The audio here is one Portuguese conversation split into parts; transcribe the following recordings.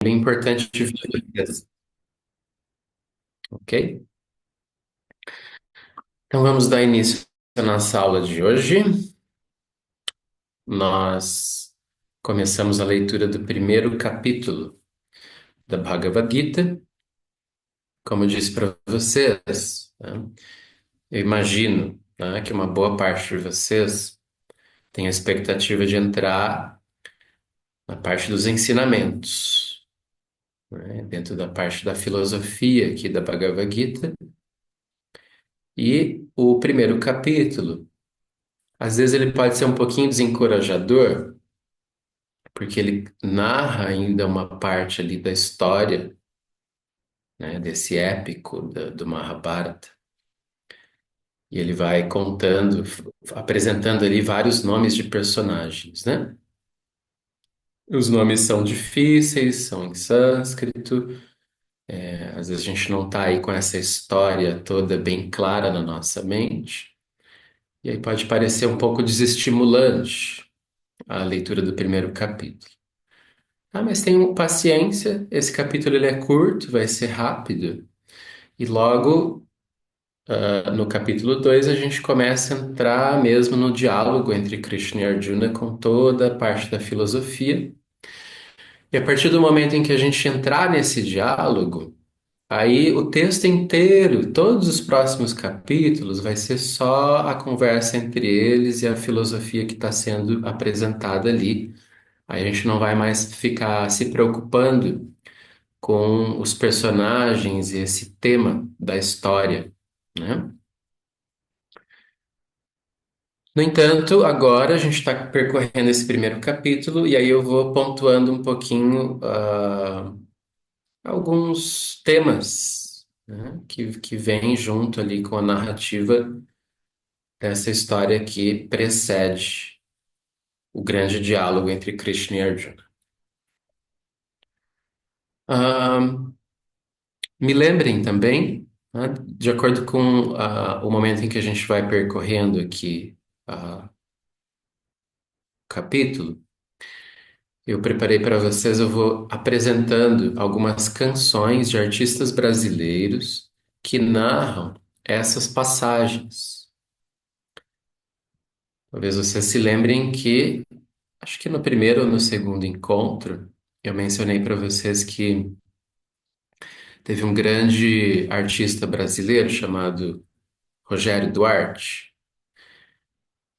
bem importante de vocês, ok? Então vamos dar início à nossa aula de hoje. Nós começamos a leitura do primeiro capítulo da Bhagavad Gita. Como eu disse para vocês, né, eu imagino, né, que uma boa parte de vocês tem a expectativa de entrar na parte dos ensinamentos, né, dentro da parte da filosofia aqui da Bhagavad Gita. E o primeiro capítulo, às vezes ele pode ser um pouquinho desencorajador, porque ele narra ainda uma parte ali da história, né, desse épico do Mahabharata. E ele vai contando, apresentando ali vários nomes de personagens, né? Os nomes são difíceis, são em sânscrito, às vezes a gente não está aí com essa história toda bem clara na nossa mente, e aí pode parecer um pouco desestimulante a leitura do primeiro capítulo. Ah, mas tenham paciência, esse capítulo ele é curto, vai ser rápido, e logo no capítulo 2 a gente começa a entrar mesmo no diálogo entre Krishna e Arjuna com toda a parte da filosofia. E a partir do momento em que a gente entrar nesse diálogo, aí o texto inteiro, todos os próximos capítulos, vai ser só a conversa entre eles e a filosofia que está sendo apresentada ali. Aí a gente não vai mais ficar se preocupando com os personagens e esse tema da história, né? No entanto, agora a gente está percorrendo esse primeiro capítulo e aí eu vou pontuando um pouquinho alguns temas, né, que vêm junto ali com a narrativa dessa história que precede o grande diálogo entre Krishna e Arjuna. Ah, Me lembrem também, né, de acordo com o momento em que a gente vai percorrendo aqui o capítulo, eu preparei para vocês, eu vou apresentando algumas canções de artistas brasileiros que narram essas passagens. Talvez vocês se lembrem que, acho que no primeiro ou no segundo encontro, eu mencionei para vocês que teve um grande artista brasileiro chamado Rogério Duarte.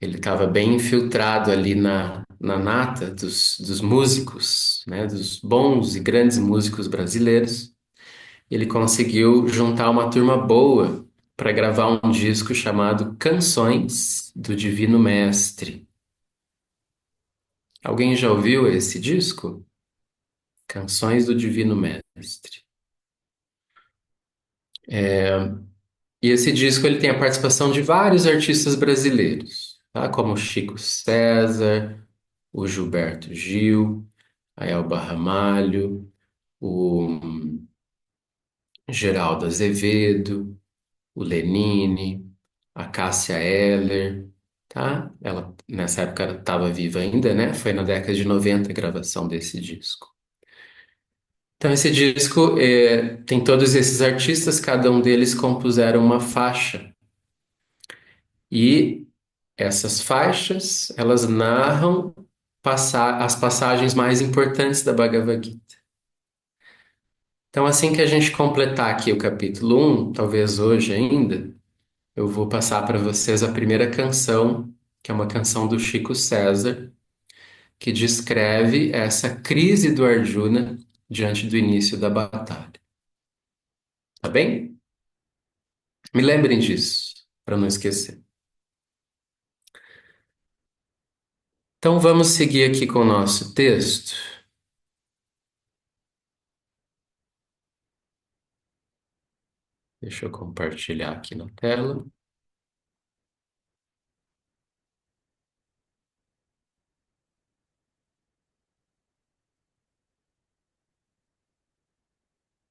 Ele estava bem infiltrado ali na nata dos músicos, né, dos bons e grandes músicos brasileiros. Ele conseguiu juntar uma turma boa para gravar um disco chamado Canções do Divino Mestre. Alguém já ouviu esse disco? Canções do Divino Mestre. E esse disco ele tem a participação de vários artistas brasileiros, tá? Como o Chico César, o Gilberto Gil, a Elba Ramalho, o Geraldo Azevedo, o Lenine, a Cássia Eller, tá? Ela nessa época estava viva ainda, né? Foi na década de 90 a gravação desse disco. Então esse disco tem todos esses artistas, cada um deles compuseram uma faixa. E essas faixas, elas narram as passagens mais importantes da Bhagavad Gita. Então, assim que a gente completar aqui o capítulo um, talvez hoje ainda, eu vou passar para vocês a primeira canção, que é uma canção do Chico César, que descreve essa crise do Arjuna diante do início da batalha. Tá bem? Me lembrem disso, para não esquecer. Então, vamos seguir aqui com o nosso texto. Deixa eu compartilhar aqui na tela.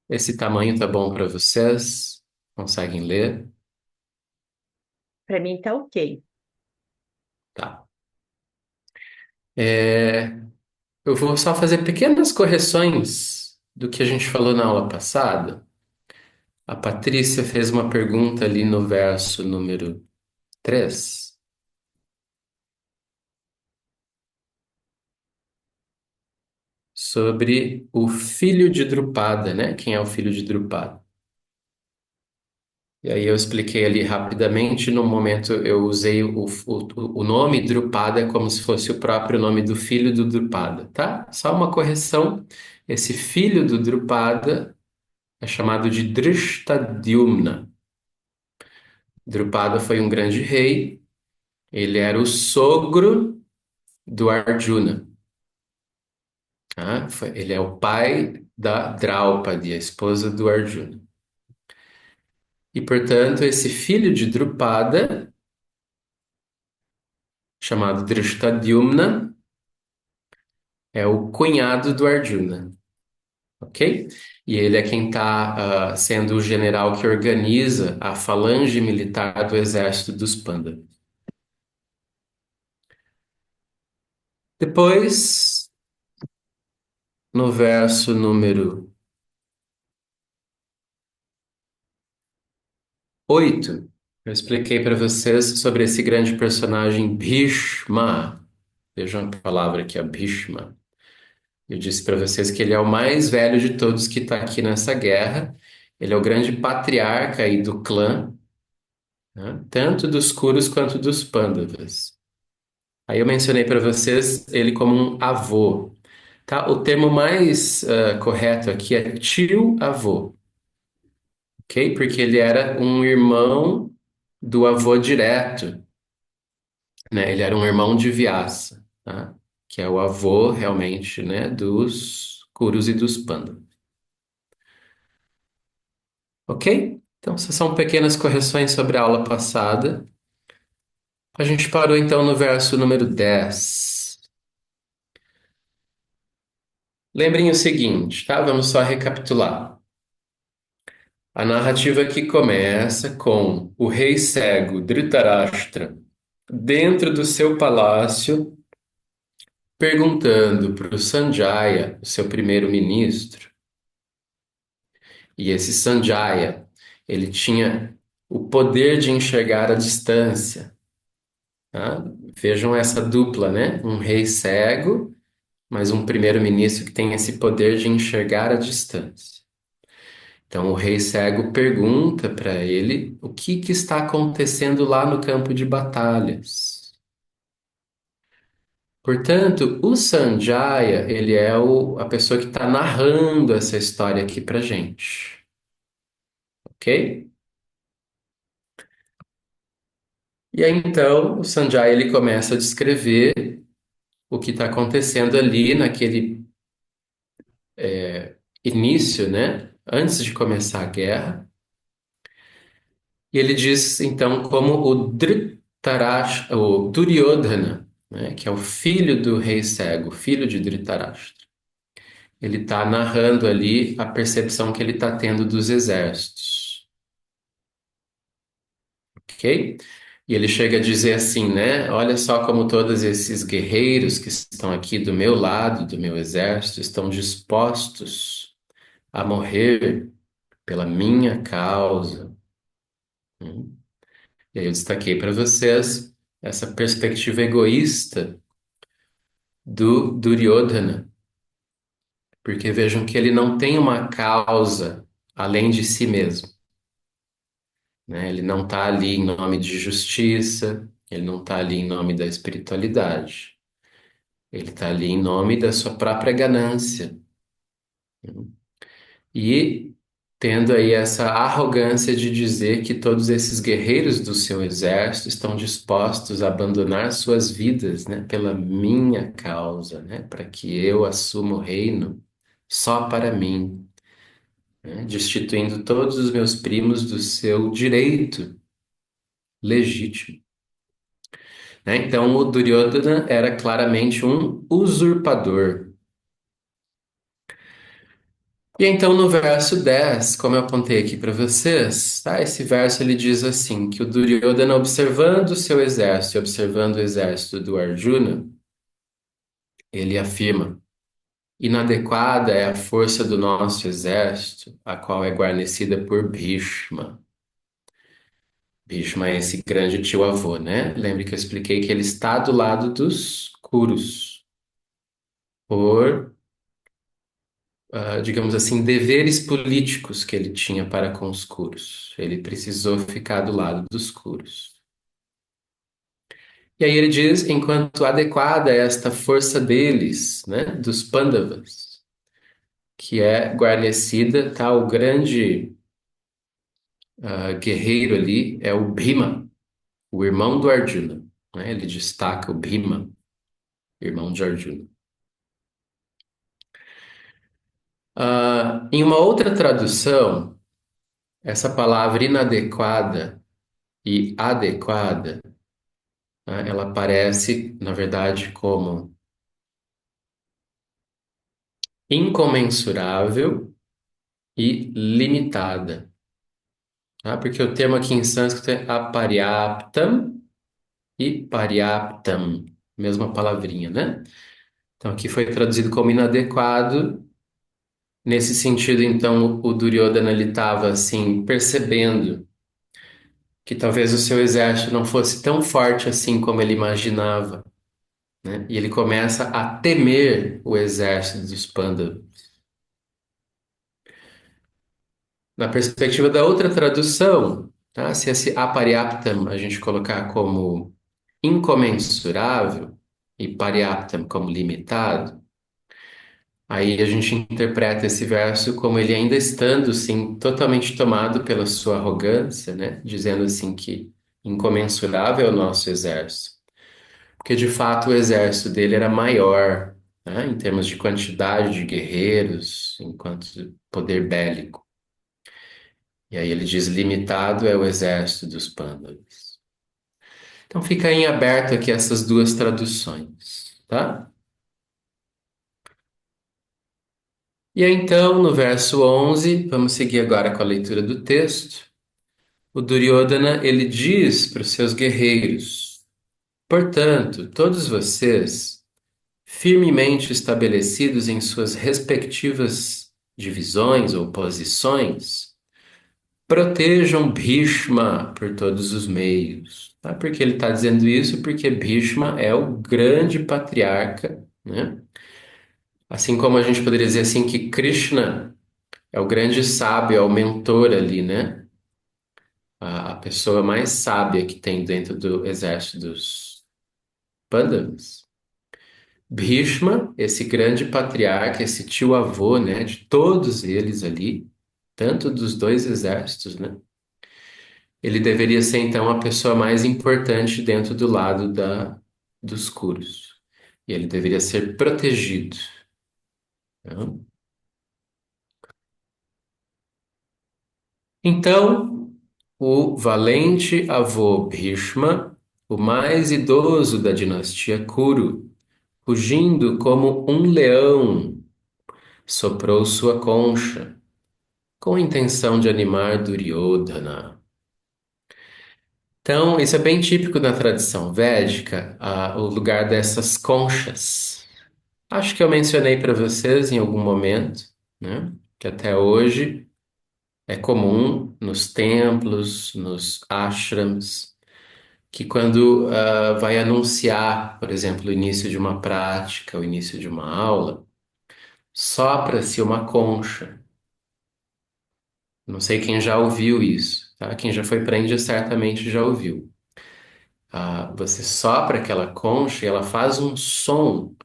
Esse tamanho tá bom para vocês? Conseguem ler? Para mim tá ok. Tá. É, eu vou só fazer pequenas correções do que a gente falou na aula passada. A Patrícia fez uma pergunta ali no verso número 3 sobre o filho de Drupada, né? Quem é o filho de Drupada? E aí eu expliquei ali rapidamente. No momento eu usei o nome Drupada como se fosse o próprio nome do filho do Drupada, tá? Só uma correção. Esse filho do Drupada é chamado de Drishtadyumna. Drupada foi um grande rei. Ele era o sogro do Arjuna, tá? Ele é o pai da Draupadi, a esposa do Arjuna. E, portanto, esse filho de Drupada, chamado Drishtadyumna, é o cunhado do Arjuna, ok? E ele é quem está sendo o general que organiza a falange militar do exército dos Pandavas. Depois, no verso número 8, eu expliquei para vocês sobre esse grande personagem Bhishma. Vejam a palavra aqui, a Bhishma. Eu disse para vocês que ele é o mais velho de todos que está aqui nessa guerra. Ele é o grande patriarca aí do clã, né? Tanto dos Kurus quanto dos Pandavas. Aí eu mencionei para vocês ele como um avô, tá? O termo mais correto aqui é tio-avô, ok? Porque ele era um irmão do avô direto, né? Ele era um irmão de Vyasa, tá? Que é o avô realmente, né, dos Kurus e dos Pandavas. Ok? Então, essas são pequenas correções sobre a aula passada. A gente parou então no verso número 10. Lembrem o seguinte, tá? Vamos só recapitular. A narrativa aqui começa com o rei cego Dhritarashtra dentro do seu palácio perguntando para o Sanjaya, o seu primeiro-ministro, e esse Sanjaya, ele tinha o poder de enxergar a distância, tá? Vejam essa dupla, né? Um rei cego, mas um primeiro-ministro que tem esse poder de enxergar a distância. Então, o rei cego pergunta para ele o que está acontecendo lá no campo de batalhas. Portanto, o Sanjaya, ele é a pessoa que está narrando essa história aqui para gente, ok? E aí, então, o Sanjaya, ele começa a descrever o que está acontecendo ali naquele início, né? Antes de começar a guerra. E ele diz, então, como o Duryodhana, né, que é o filho do rei cego, filho de Dhritarashtra. Ele está narrando ali a percepção que ele está tendo dos exércitos, ok? E ele chega a dizer assim, né? Olha só como todos esses guerreiros que estão aqui do meu lado, do meu exército, estão dispostos a morrer pela minha causa. E aí eu destaquei para vocês essa perspectiva egoísta do Duryodhana, porque vejam que ele não tem uma causa além de si mesmo, né? Ele não está ali em nome de justiça, ele não está ali em nome da espiritualidade, ele está ali em nome da sua própria ganância. E tendo aí essa arrogância de dizer que todos esses guerreiros do seu exército estão dispostos a abandonar suas vidas, né, pela minha causa, né, para que eu assuma o reino só para mim, né, destituindo todos os meus primos do seu direito legítimo, né? Então, o Duryodhana era claramente um usurpador. E então no verso 10, como eu apontei aqui para vocês, tá? Esse verso ele diz assim, que o Duryodhana observando o seu exército, e observando o exército do Arjuna, ele afirma: Inadequada é a força do nosso exército, a qual é guarnecida por Bhishma. Bhishma é esse grande tio-avô, né? Lembre que eu expliquei que ele está do lado dos Kurus, por, digamos assim, deveres políticos que ele tinha para com os Kurus. Ele precisou ficar do lado dos Kurus. E aí ele diz, enquanto adequada é esta força deles, né, dos Pandavas, que é guarnecida, tá? O grande guerreiro ali é o Bhima, o irmão do Arjuna, né? Ele destaca o Bhima, irmão de Arjuna. Em uma outra tradução, essa palavra inadequada e adequada, né, ela aparece, na verdade, como incomensurável e limitada, tá? Porque o termo aqui em sânscrito é aparyaptam e paryaptam, mesma palavrinha, né? Então aqui foi traduzido como inadequado. Nesse sentido, então, o Duryodhana ele estava assim percebendo que talvez o seu exército não fosse tão forte assim como ele imaginava, né? E ele começa a temer o exército dos Pandavas. Na perspectiva da outra tradução, tá? Se esse aparyaptam a gente colocar como incomensurável e paryaptam como limitado, aí a gente interpreta esse verso como ele ainda estando, sim, totalmente tomado pela sua arrogância, né? Dizendo assim que incomensurável é o nosso exército. Porque de fato o exército dele era maior, né? Em termos de quantidade de guerreiros, enquanto poder bélico. E aí ele diz limitado é o exército dos Pandavas. Então fica em aberto aqui essas duas traduções, tá? E aí, então, no verso 11, vamos seguir agora com a leitura do texto. O Duryodhana, ele diz para os seus guerreiros: portanto, todos vocês, firmemente estabelecidos em suas respectivas divisões ou posições, protejam Bhishma por todos os meios. Tá? Por que ele está dizendo isso? Porque Bhishma é o grande patriarca, né? Assim como a gente poderia dizer assim que Krishna é o grande sábio, é o mentor ali, né? A pessoa mais sábia que tem dentro do exército dos Pandavas. Bhishma, esse grande patriarca, esse tio-avô, né, de todos eles ali, tanto dos dois exércitos, né? Ele deveria ser então a pessoa mais importante dentro do lado dos Kuros. E ele deveria ser protegido, né? Então, o valente avô Bhishma, o mais idoso da dinastia Kuru, rugindo como um leão, soprou sua concha, com a intenção de animar Duryodhana. Então, isso é bem típico na tradição védica, o lugar dessas conchas. Acho que eu mencionei para vocês em algum momento, né, que até hoje é comum nos templos, nos ashrams, que quando vai anunciar, por exemplo, o início de uma prática, o início de uma aula, sopra-se uma concha. Não sei quem já ouviu isso, tá? Quem já foi para a Índia certamente já ouviu. Você sopra aquela concha e ela faz um som,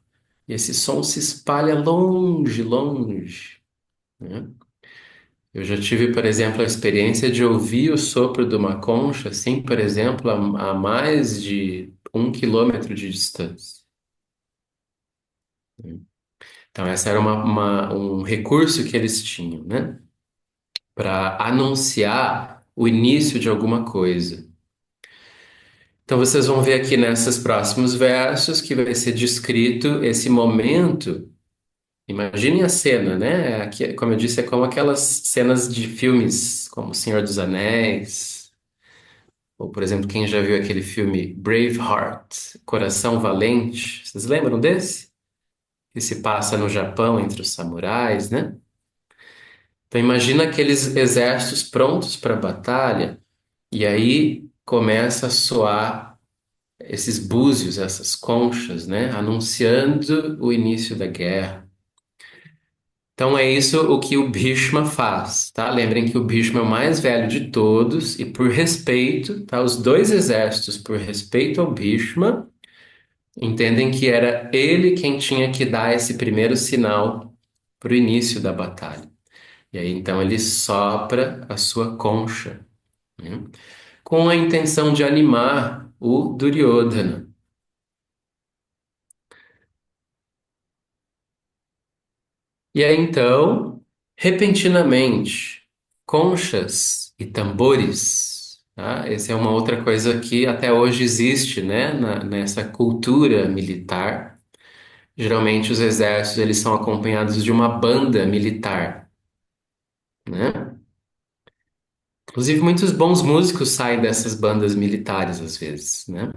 e esse som se espalha longe, longe, né? Eu já tive, por exemplo, a experiência de ouvir o sopro de uma concha, assim, por exemplo, a mais de 1 quilômetro de distância. Então, esse era um recurso que eles tinham, né? Para anunciar o início de alguma coisa. Então, vocês vão ver aqui nesses próximos versos que vai ser descrito esse momento. Imaginem a cena, né? Aqui, como eu disse, é como aquelas cenas de filmes, como O Senhor dos Anéis, ou, por exemplo, quem já viu aquele filme Braveheart, Coração Valente. Vocês lembram desse? que se passa no Japão entre os samurais, né? Então imagina aqueles exércitos prontos para a batalha, e aí começa a soar esses búzios, essas conchas, né? Anunciando o início da guerra. Então é isso o que o Bhishma faz, tá? Lembrem que o Bhishma é o mais velho de todos e por respeito, tá? Os dois exércitos, por respeito ao Bhishma, entendem que era ele quem tinha que dar esse primeiro sinal para o início da batalha. E aí então ele sopra a sua concha, né? Com a intenção de animar o Duryodhana. E aí então, repentinamente, conchas e tambores, tá? Essa é uma outra coisa que até hoje existe, né, nessa cultura militar. Geralmente os exércitos eles são acompanhados de uma banda militar, né? Inclusive muitos bons músicos saem dessas bandas militares às vezes, né?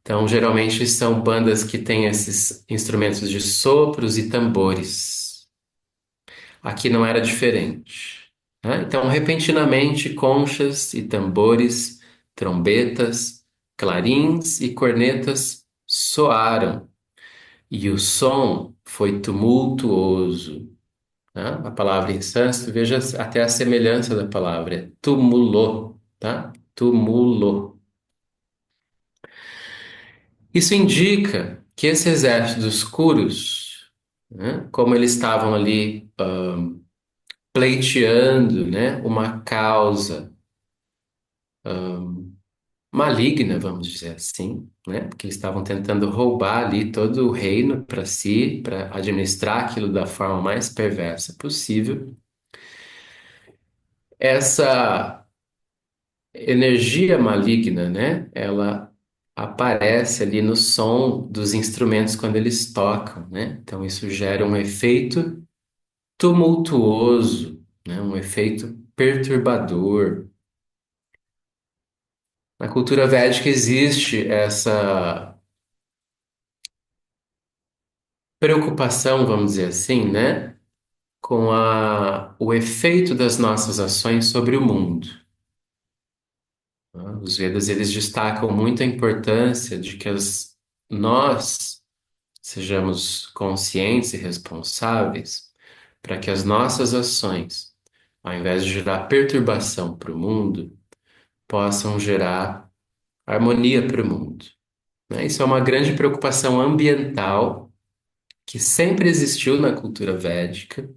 Então geralmente são bandas que têm esses instrumentos de sopros e tambores. Aqui não era diferente, né? Então, repentinamente, conchas e tambores, trombetas, clarins e cornetas soaram, e o som foi tumultuoso, tá? A palavra em sânscrito, veja até a semelhança da palavra, é tumulô, tá? Tumulo. Isso indica que esse exército dos Kuros, né, como eles estavam ali pleiteando, né, uma causa maligna, vamos dizer assim, né, porque eles estavam tentando roubar ali todo o reino para si, para administrar aquilo da forma mais perversa possível. Essa energia maligna, né, ela aparece ali no som dos instrumentos quando eles tocam, né? Então isso gera um efeito tumultuoso, né, um efeito perturbador. Na cultura védica existe essa preocupação, vamos dizer assim, né, com o efeito das nossas ações sobre o mundo, né? Os Vedas eles destacam muito a importância de que nós sejamos conscientes e responsáveis para que as nossas ações, ao invés de gerar perturbação para o mundo, possam gerar harmonia para o mundo, né? Isso é uma grande preocupação ambiental que sempre existiu na cultura védica.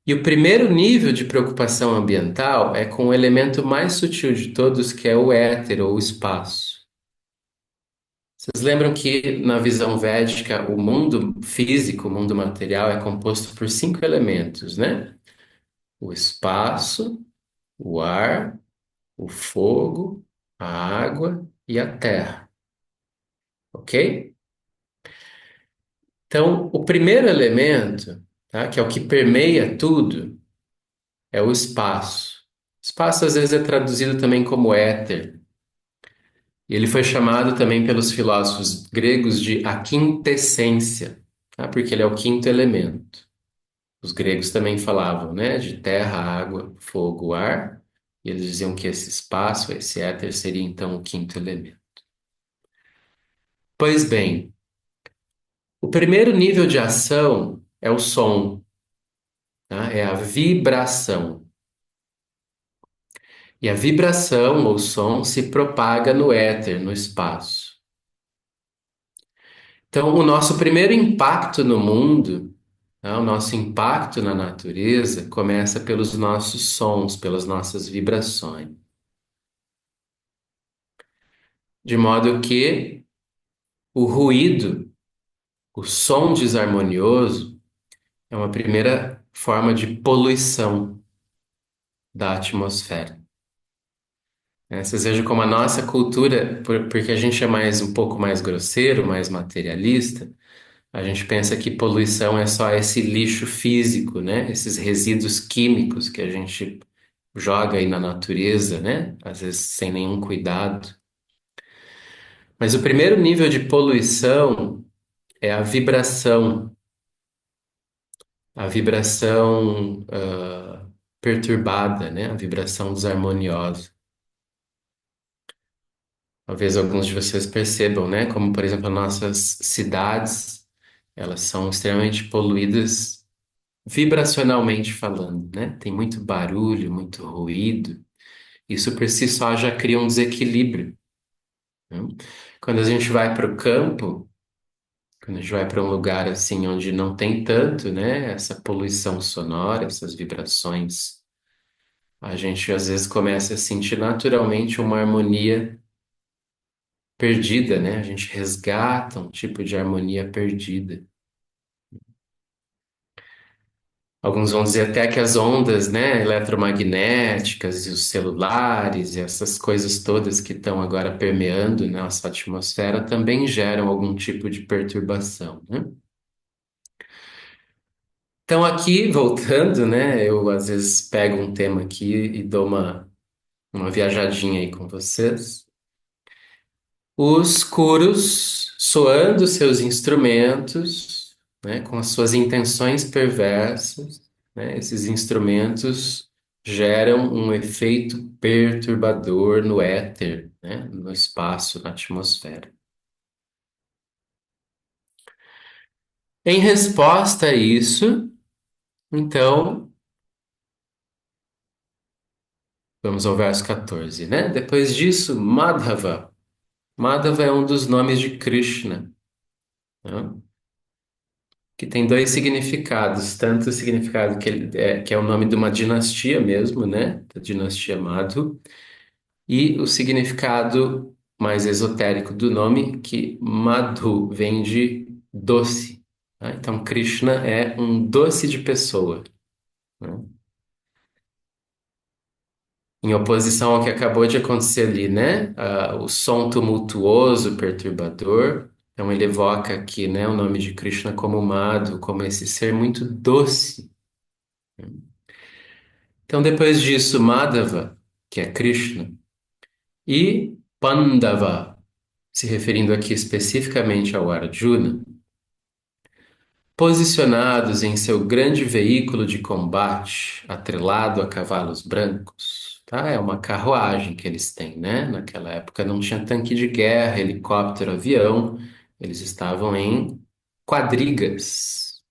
E o primeiro nível de preocupação ambiental é com o elemento mais sutil de todos, que é o éter ou o espaço. Vocês lembram que na visão védica o mundo físico, o mundo material, é composto por cinco elementos, né? O espaço, o ar, o fogo, a água e a terra, ok? Então, o primeiro elemento, tá, que é o que permeia tudo, é o espaço. Espaço às vezes é traduzido também como éter. E ele foi chamado também pelos filósofos gregos de a quintessência, tá? Porque ele é o quinto elemento. Os gregos também falavam, né, de terra, água, fogo, ar, e eles diziam que esse espaço, esse éter, seria então o quinto elemento. Pois bem, o primeiro nível de ação é o som, tá? É a vibração. E a vibração ou som se propaga no éter, no espaço. Então, o nosso primeiro impacto no mundo, tá? O nosso impacto na natureza começa pelos nossos sons, pelas nossas vibrações. De modo que o ruído, o som desarmonioso, é uma primeira forma de poluição da atmosfera, né? Vocês vejam como a nossa cultura, porque a gente é mais um pouco mais grosseiro, mais materialista, a gente pensa que poluição é só esse lixo físico, né? Esses resíduos químicos que a gente joga aí na natureza, né? Às vezes sem nenhum cuidado. Mas o primeiro nível de poluição é a vibração perturbada, né? A vibração desarmoniosa. Talvez alguns de vocês percebam, né? Como, por exemplo, as nossas cidades, elas são extremamente poluídas vibracionalmente falando, né? Tem muito barulho, muito ruído. Isso por si só já cria um desequilíbrio, né? Quando a gente vai para o campo, quando a gente vai para um lugar assim onde não tem tanto, né? Essa poluição sonora, essas vibrações, a gente às vezes começa a sentir naturalmente uma harmonia perdida, né? A gente resgata um tipo de harmonia perdida. Alguns vão dizer até que as ondas, né, eletromagnéticas e os celulares e essas coisas todas que estão agora permeando nossa atmosfera também geram algum tipo de perturbação, né? Então aqui, voltando, né, eu às vezes pego um tema aqui e dou uma viajadinha aí com vocês. Os coros soando seus instrumentos, né, com as suas intenções perversas, né, esses instrumentos geram um efeito perturbador no éter, né, no espaço, na atmosfera. Em resposta a isso, então, vamos ao verso 14, né? Depois disso, Madhava. Madhava é um dos nomes de Krishna, né? Que tem dois significados, tanto o significado que é o nome de uma dinastia mesmo, né, da dinastia Madhu, e o significado mais esotérico do nome, que Madhu vem de doce, tá? Então Krishna é um doce de pessoa, né? Em oposição ao que acabou de acontecer ali, né? O som tumultuoso, perturbador. Então ele evoca aqui, né, o nome de Krishna como Madhu, como esse ser muito doce. Então, depois disso, Madhava, que é Krishna, e Pandava, se referindo aqui especificamente ao Arjuna, posicionados em seu grande veículo de combate, atrelado a cavalos brancos, tá? É uma carruagem que eles têm, né? Naquela época não tinha tanque de guerra, helicóptero, avião, eles estavam em quadrigas.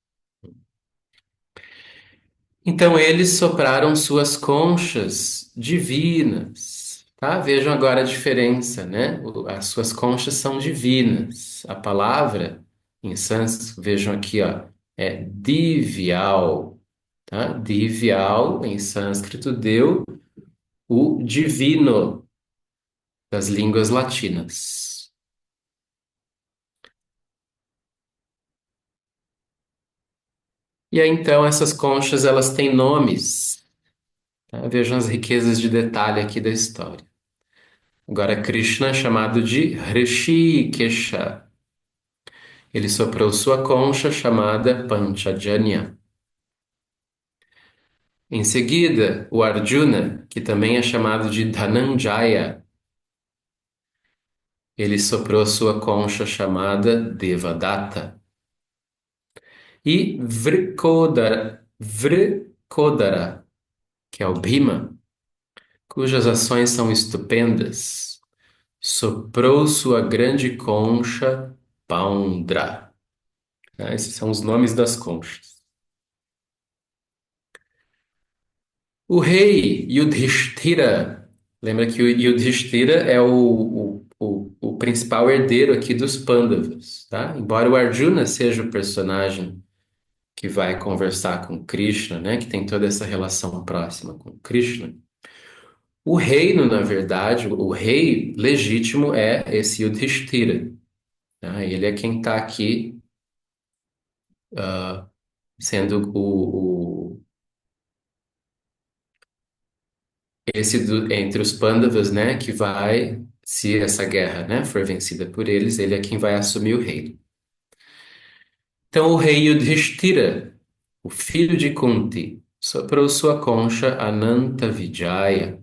Então eles sopraram suas conchas divinas, tá? Vejam agora a diferença, né? As suas conchas são divinas. A palavra em sânscrito, vejam aqui, ó, é divyal, tá? Divyal em sânscrito deu o divino das línguas latinas. E aí então essas conchas elas têm nomes, tá? Vejam as riquezas de detalhe aqui da história. Agora, Krishna é chamado de Hrishikesha. Ele soprou sua concha chamada Panchajanya. Em seguida, o Arjuna, que também é chamado de Dhananjaya, ele soprou sua concha chamada Devadatta. E Vrikodara, que é o Bhima, cujas ações são estupendas, soprou sua grande concha Paundra. Esses são os nomes das conchas. O rei Yudhishthira, lembra que o Yudhishthira é o principal herdeiro aqui dos Pandavas, tá? Embora o Arjuna seja o personagem que vai conversar com Krishna, né? Que tem toda essa relação próxima com Krishna. O reino, na verdade, o rei legítimo é esse Yudhishthira, tá? Ele é quem está aqui sendo entre os Pandavas, né, que vai, se essa guerra, né, for vencida por eles, ele é quem vai assumir o reino. Então o rei Yudhishthira, o filho de Kunti, soprou sua concha Ananta Vijaya.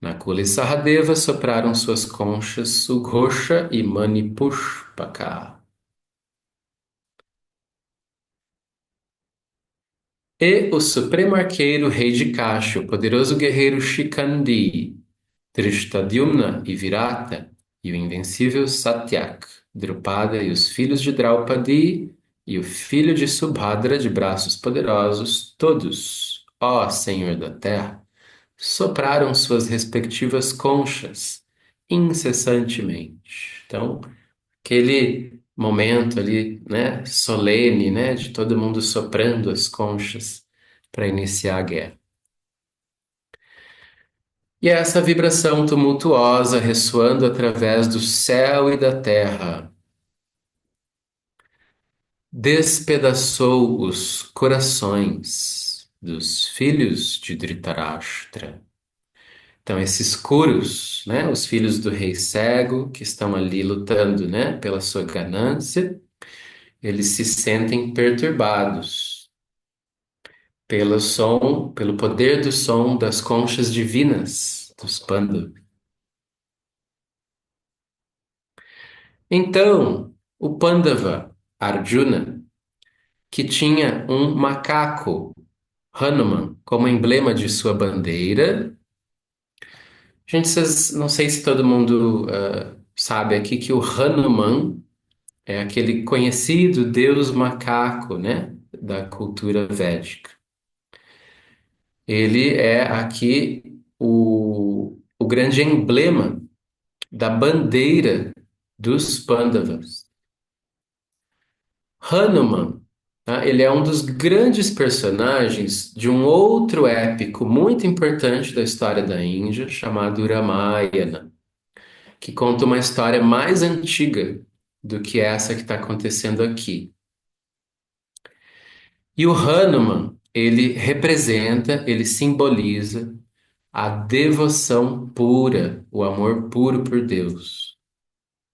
Nakula e Sahadeva sopraram suas conchas Sughosha e Manipushpaka. E o supremo arqueiro rei de Kasha, o poderoso guerreiro Shikandi, Drishtadyumna e Virata, e o invencível Satyak, Drupada e os filhos de Draupadi, e o filho de Subhadra de braços poderosos, todos, ó Senhor da Terra, sopraram suas respectivas conchas incessantemente. Então, aquele momento ali, né, solene, né, de todo mundo soprando as conchas para iniciar a guerra. E é essa vibração tumultuosa ressoando através do céu e da terra despedaçou os corações dos filhos de Dhritarashtra. Então, esses Kurus, né, os filhos do rei cego, que estão ali lutando, né, pela sua ganância, eles se sentem perturbados pelo som, pelo poder do som das conchas divinas dos Pandavas. Então, o Pandava Arjuna, que tinha um macaco, Hanuman, como emblema de sua bandeira. Gente, não sei se todo mundo sabe aqui que o Hanuman é aquele conhecido deus macaco, né, da cultura védica. Ele é aqui o grande emblema da bandeira dos Pandavas. Hanuman, tá? Ele é um dos grandes personagens de um outro épico muito importante da história da Índia, chamado Ramayana, que conta uma história mais antiga do que essa que está acontecendo aqui. E o Hanuman, ele representa, ele simboliza a devoção pura, o amor puro por Deus.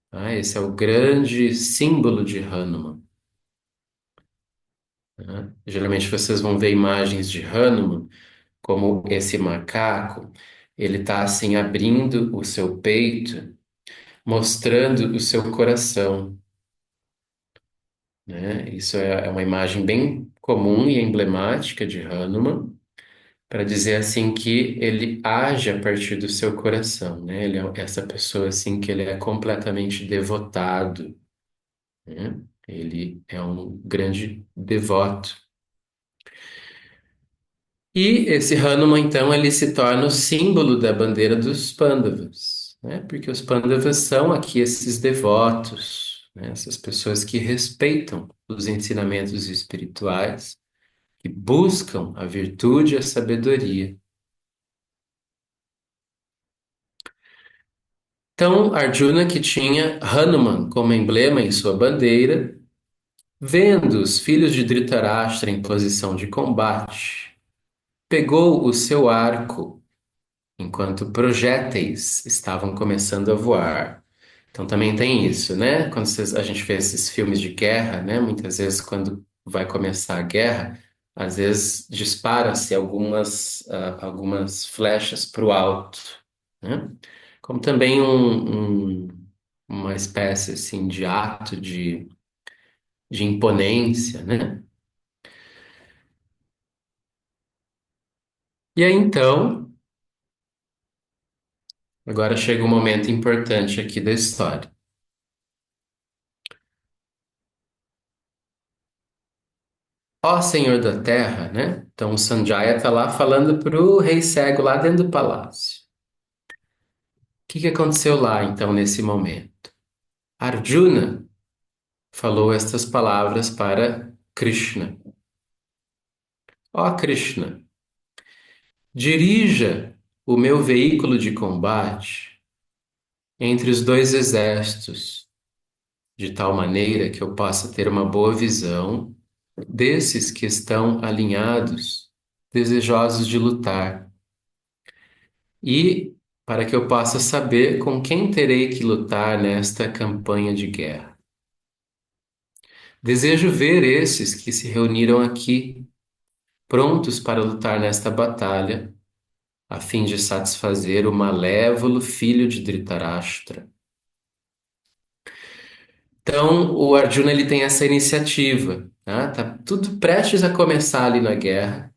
Tá? Esse é o grande símbolo de Hanuman. Né? Geralmente vocês vão ver imagens de Hanuman como esse macaco, ele está assim abrindo o seu peito, mostrando o seu coração, né? Isso é uma imagem bem comum e emblemática de Hanuman, para dizer assim que ele age a partir do seu coração, né? Ele é essa pessoa assim que ele é completamente devotado, né? Ele é um grande devoto. E esse Hanuman, então, ele se torna o símbolo da bandeira dos Pandavas, né? Porque os Pandavas são aqui esses devotos, né? Essas pessoas que respeitam os ensinamentos espirituais, que buscam a virtude e a sabedoria. Então, Arjuna, que tinha Hanuman como emblema em sua bandeira, vendo os filhos de Dhritarashtra em posição de combate, pegou o seu arco enquanto projéteis estavam começando a voar. Então também tem isso, né? Quando a gente vê esses filmes de guerra, né? Muitas vezes quando vai começar a guerra, às vezes dispara-se algumas flechas para o alto, né? Como também uma espécie assim de ato de imponência, né? E aí então, agora chega um momento importante aqui da história. Ó Senhor da Terra, né? Então o Sanjaya está lá falando para o rei cego lá dentro do palácio. O que que aconteceu lá então nesse momento? Arjuna falou estas palavras para Krishna. Ó Krishna, dirija o meu veículo de combate entre os dois exércitos, de tal maneira que eu possa ter uma boa visão desses que estão alinhados, desejosos de lutar. E para que eu possa saber com quem terei que lutar nesta campanha de guerra. Desejo ver esses que se reuniram aqui, prontos para lutar nesta batalha, a fim de satisfazer o malévolo filho de Dhritarashtra. Então, o Arjuna ele tem essa iniciativa. tá? Tá tudo prestes a começar ali na guerra.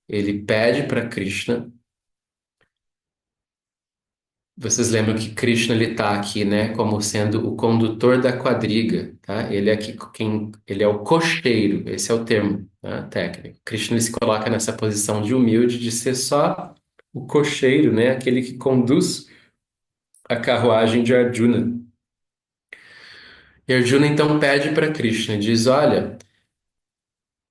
Ele pede para Krishna. Vocês lembram que Krishna ele está aqui, né, como sendo o condutor da quadriga, tá? Ele é aqui quem, ele é o cocheiro, esse é o termo, tá, técnico. Krishna ele se coloca nessa posição de humilde, de ser só o cocheiro, né, aquele que conduz a carruagem de Arjuna. E Arjuna então pede para Krishna, diz, olha,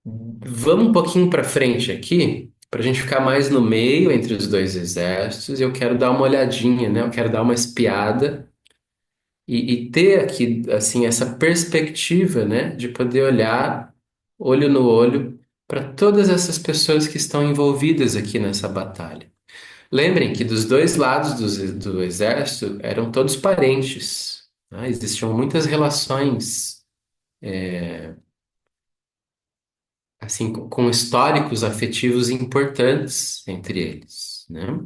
vamos um pouquinho para frente aqui, para a gente ficar mais no meio entre os dois exércitos. Eu quero dar uma olhadinha, né? Eu quero dar uma espiada e ter aqui, assim, essa perspectiva, né, de poder olhar olho no olho para todas essas pessoas que estão envolvidas aqui nessa batalha. Lembrem que dos dois lados do exército eram todos parentes, né? Existiam muitas relações, assim, com históricos afetivos importantes entre eles, né?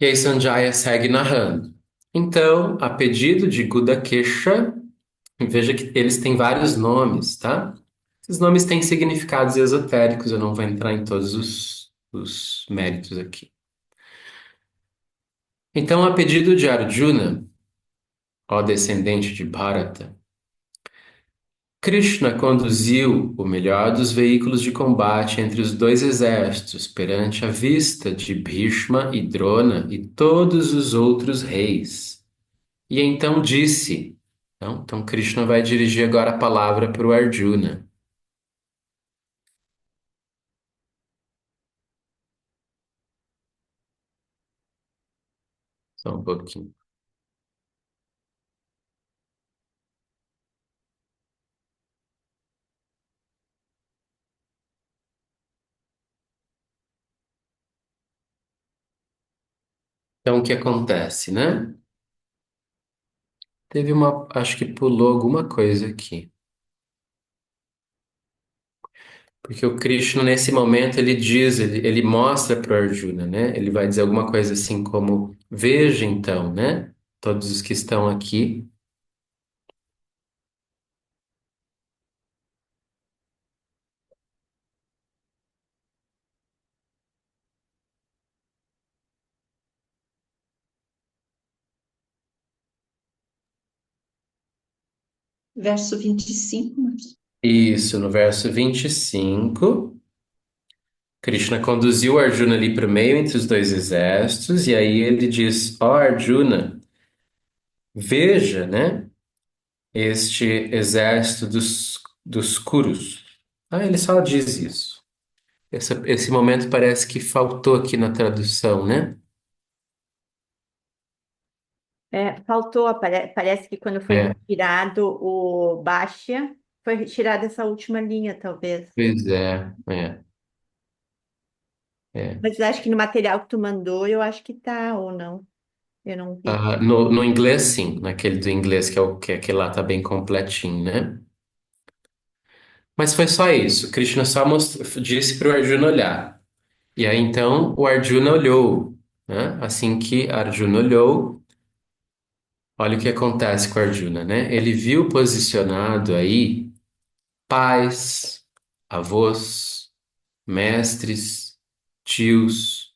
E aí Sanjaya segue narrando. Então, a pedido de Gudakesha, veja que eles têm vários nomes, tá? Esses nomes têm significados esotéricos, eu não vou entrar em todos os méritos aqui. Então, a pedido de Arjuna, ó descendente de Bharata, Krishna conduziu o melhor dos veículos de combate entre os dois exércitos perante a vista de Bhishma e Drona e todos os outros reis. E então disse, então Krishna vai dirigir agora a palavra para o Arjuna. Só um pouquinho. Então, o que acontece, né? Teve uma, acho que pulou alguma coisa aqui. Porque o Krishna, nesse momento, ele diz, ele mostra para o Arjuna, né? Ele vai dizer alguma coisa assim como: Veja então, né? Todos os que estão aqui. Verso 25, Marcos. Isso, no verso 25, Krishna conduziu Arjuna ali para o meio entre os dois exércitos, e aí ele diz: Ó Arjuna, veja, né? Este exército dos Kurus. Ah, ele só diz isso. Esse momento parece que faltou aqui na tradução, né? Faltou, parece que quando foi É, retirado o baixa, foi retirada essa última linha, talvez. pois é. Mas eu acho que no material que tu mandou, eu acho que tá, ou não. Eu não vi. Ah, no inglês, sim, naquele do inglês que é o que aquele lá tá bem completinho, né? Mas foi só isso. Krishna só disse para o Arjuna olhar. E aí então o Arjuna olhou, né? Assim que Arjuna olhou, olha o que acontece com o Arjuna, né? Ele viu posicionado aí pais, avós, mestres, tios,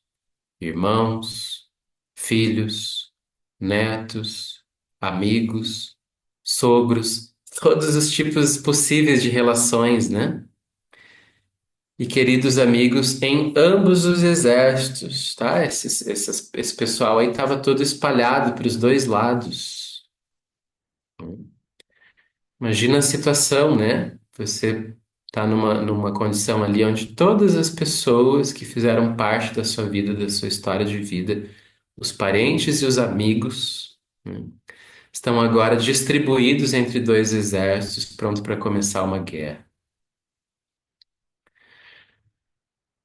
irmãos, filhos, netos, amigos, sogros, todos os tipos possíveis de relações, né? E queridos amigos em ambos os exércitos, tá? Esse pessoal aí estava todo espalhado para os dois lados. Imagina a situação, né? Você tá numa condição ali onde todas as pessoas que fizeram parte da sua vida, da sua história de vida, os parentes e os amigos, né, estão agora distribuídos entre dois exércitos, prontos para começar uma guerra.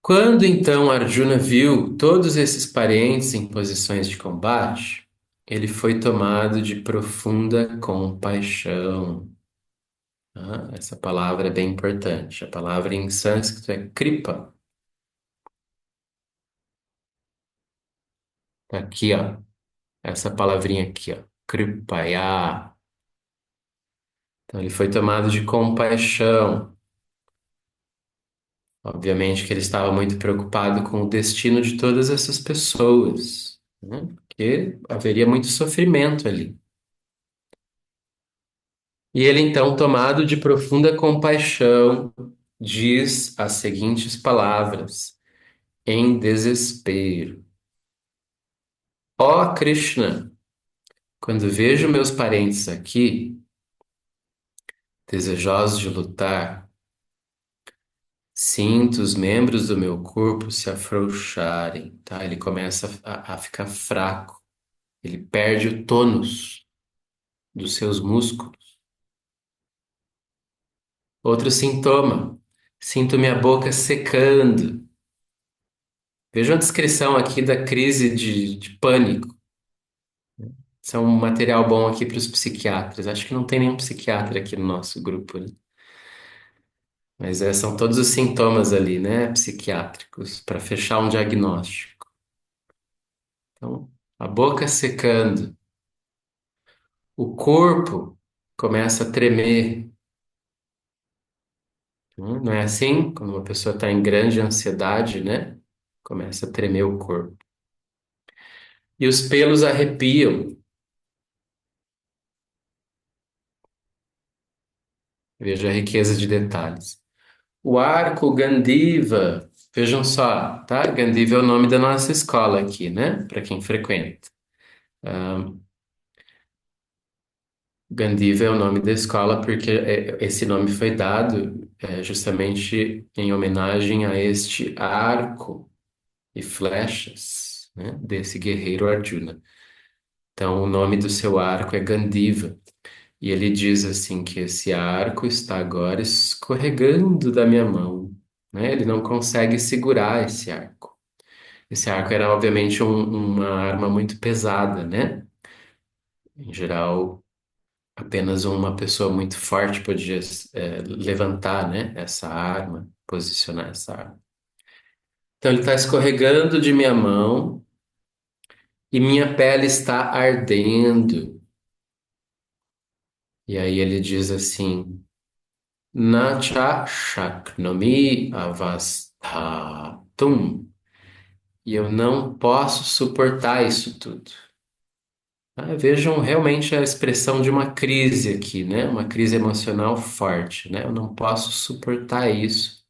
Quando então Arjuna viu todos esses parentes em posições de combate, ele foi tomado de profunda compaixão. Essa palavra é bem importante. A palavra em sânscrito é kripa. Tá aqui, ó. essa palavrinha aqui, ó, kripaya. Então ele foi tomado de compaixão. Obviamente que ele estava muito preocupado com o destino de todas essas pessoas, né? Porque haveria muito sofrimento ali. E ele, então, tomado de profunda compaixão, diz as seguintes palavras, em desespero: Ó Krishna, quando vejo meus parentes aqui, desejosos de lutar, sinto os membros do meu corpo se afrouxarem, tá? Ele começa a ficar fraco, ele perde o tônus dos seus músculos. Outro sintoma, sinto minha boca secando. Veja a descrição aqui da crise de pânico. Isso é um material bom aqui para os psiquiatras. Acho que não tem nenhum psiquiatra aqui no nosso grupo, né? Mas são todos os sintomas ali, né? Psiquiátricos, para fechar um diagnóstico. Então, a boca secando, o corpo começa a tremer. Não é assim? Quando uma pessoa está em grande ansiedade, né? Começa a tremer o corpo. E os pelos arrepiam. Veja a riqueza de detalhes. O arco Gandiva, vejam só, tá? Gandiva é o nome da nossa escola aqui, né? Para quem frequenta. Gandiva é o nome da escola porque esse nome foi dado justamente em homenagem a este arco e flechas, né? Desse guerreiro Arjuna. Então, o nome do seu arco é Gandiva. E ele diz assim que esse arco está agora escorregando da minha mão, né? Ele não consegue segurar esse arco. Esse arco era, obviamente, uma arma muito pesada, né? Em geral, apenas uma pessoa muito forte podia, levantar, né? Essa arma, posicionar essa arma. Então, ele está escorregando de minha mão e minha pele está ardendo. E aí ele diz assim. Nacha Shaknomi Avastatum. E eu não posso suportar isso tudo. Vejam realmente a expressão de uma crise aqui, né? Uma crise emocional forte, né? Eu não posso suportar isso.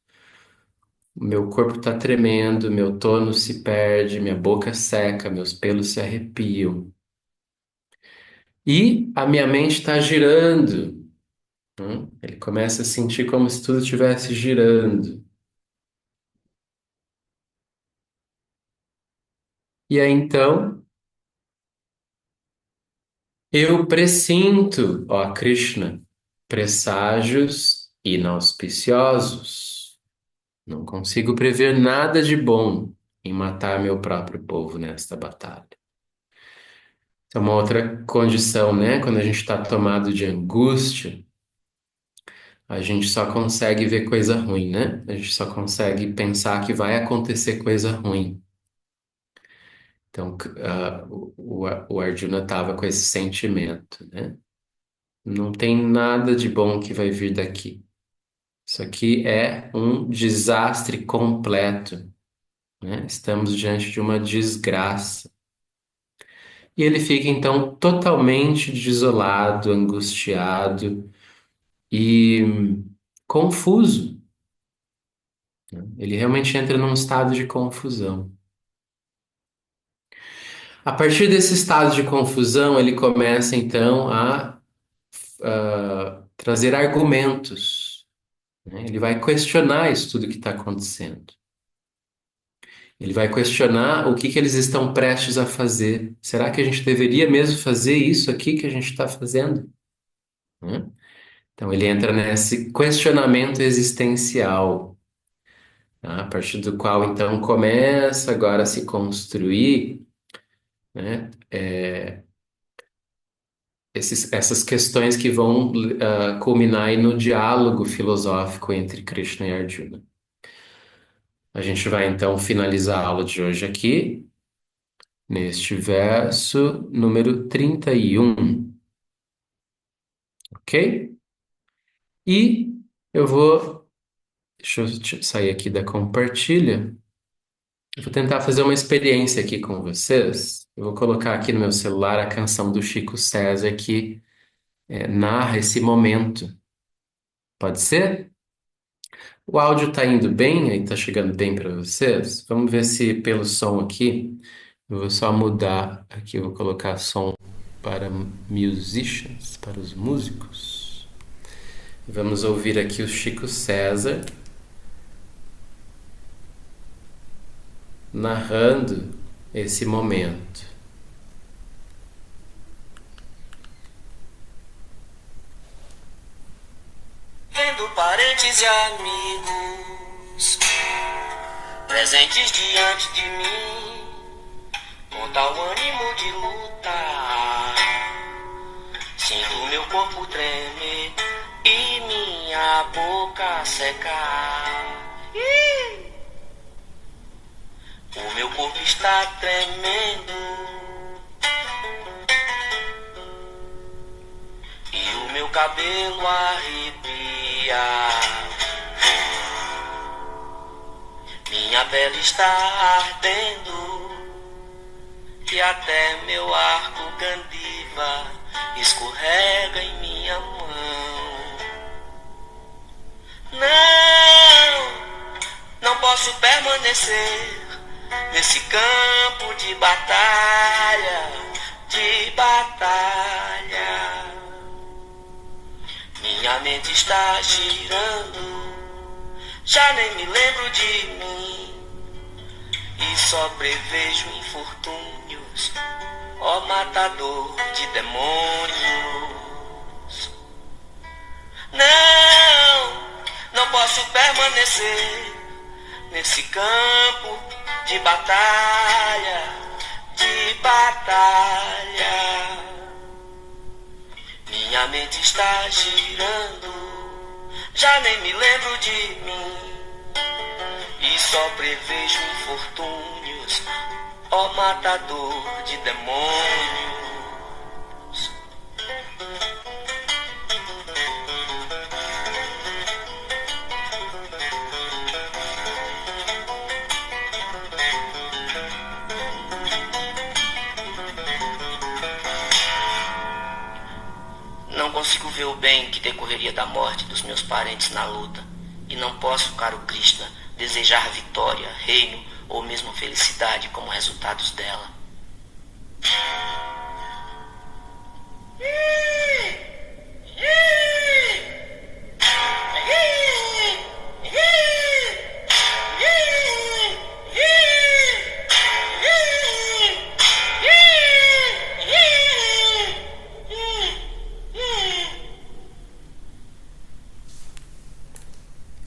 Meu corpo está tremendo, meu tônus se perde, minha boca seca, meus pelos se arrepiam. E a minha mente está girando. Ele começa a sentir como se tudo estivesse girando. E aí então. Eu pressinto, ó Krishna, presságios inauspiciosos. Não consigo prever nada de bom em matar meu próprio povo nesta batalha. Essa é uma outra condição, né? Quando a gente está tomado de angústia, a gente só consegue ver coisa ruim, né? A gente só consegue pensar que vai acontecer coisa ruim. Então, o Arjuna estava com esse sentimento, né? Não tem nada de bom que vai vir daqui. Isso aqui é um desastre completo, né? Estamos diante de uma desgraça. E ele fica então totalmente desolado, angustiado e confuso, né? Ele realmente entra num estado de confusão. A partir desse estado de confusão, ele começa então a trazer argumentos, né? Ele vai questionar isso tudo que está acontecendo. Ele vai questionar o que que eles estão prestes a fazer. Será que a gente deveria mesmo fazer isso aqui que a gente está fazendo? Né? Então ele entra nesse questionamento existencial, tá? A partir do qual então começa agora a se construir, né, essas questões que vão culminar aí no diálogo filosófico entre Krishna e Arjuna. A gente vai então finalizar a aula de hoje aqui. neste verso número 31, ok? E eu vou, deixa eu sair aqui da compartilha. Eu vou tentar fazer uma experiência aqui com vocês. Eu vou colocar aqui no meu celular a canção do Chico César que narra esse momento. Pode ser? O áudio tá indo bem? Aí tá chegando bem para vocês? Vamos ver se pelo som aqui. Eu vou só mudar aqui, eu vou colocar som para musicians, para os músicos. Vamos ouvir aqui o Chico César narrando esse momento. Vendo parentes e amigos presentes diante de mim, com tal ânimo de lutar, sinto meu corpo tremer e minha boca secar. O meu corpo está tremendo e o meu cabelo arrepia. Minha pele está ardendo e até meu arco gandiva escorrega em minha mão. Não posso permanecer nesse campo de batalha, de batalha. Minha mente está girando, já nem me lembro de mim e só prevejo infortúnios, ó matador de demônios. Não posso permanecer nesse campo de batalha, de batalha. Minha mente está girando, já nem me lembro de mim e só prevejo infortúnios, ó matador de demônios. Não consigo ver o bem que decorreria da morte dos meus parentes na luta. E não posso, caro Krishna, desejar vitória, reino ou mesmo felicidade como resultados dela.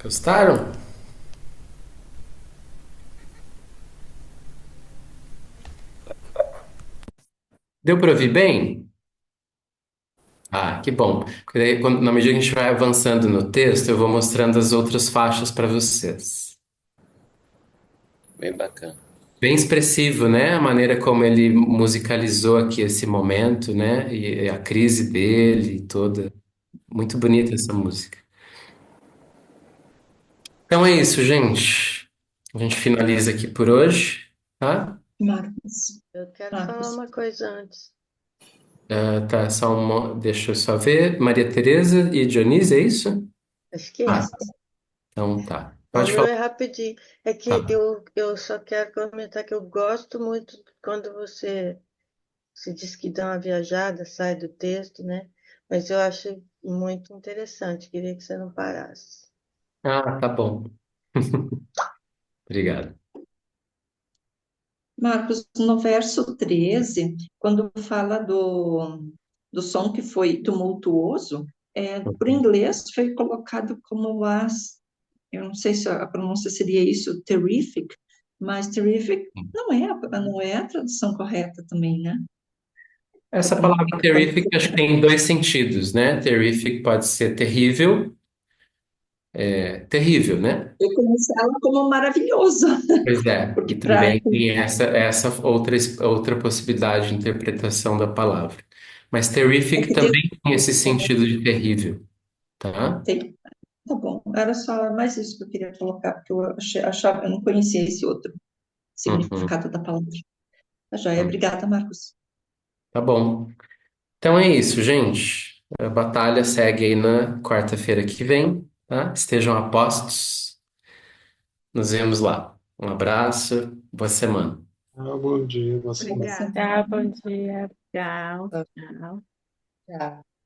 Gostaram? Deu para ouvir bem? Ah, que bom. Porque daí, na medida que a gente vai avançando no texto, eu vou mostrando as outras faixas para vocês. Bem bacana. Bem expressivo, né? A maneira como ele musicalizou aqui esse momento, né? E a crise dele toda. Muito bonita essa música. Então é isso, gente. A gente finaliza aqui por hoje, tá? Marcos, Eu quero falar Marcos. uma coisa antes. Tá, só uma, deixa eu só ver. Maria Tereza e Dionísio, é isso? Acho que é Ah, isso. então tá. O Pode meu falar. é rapidinho. É Tá que bom. eu só quero comentar que eu gosto muito quando você se diz que dá uma viajada, sai do texto, né? Mas eu acho muito interessante. Queria que você não parasse. Ah, tá bom. Obrigado. Marcos, no verso 13, quando fala do som que foi tumultuoso, por inglês foi colocado como eu não sei se a pronúncia seria isso, terrific, mas terrific não é a tradução correta também, né? Essa palavra terrific acho que tem dois sentidos, né? Terrific pode ser terrível, é terrível, né? Eu conheço ela como maravilhoso, Pois é, e porque para também tem essa outra possibilidade de interpretação da palavra. Mas é terrific que tem, também tem esse sentido de terrível, tá? tem, tá bom, era só mais isso que eu queria colocar, porque achava, eu não conhecia esse outro Uhum, significado da palavra. Tá joia, uhum. obrigada, Marcos. Tá bom. Então é isso, gente. A batalha segue aí na quarta-feira que vem, tá? Estejam a postos. Nos vemos lá. Um abraço, boa semana. Ah, bom dia, boa Boa semana. Obrigada. Tchau, semana. bom dia. Tchau. Tchau. Tchau.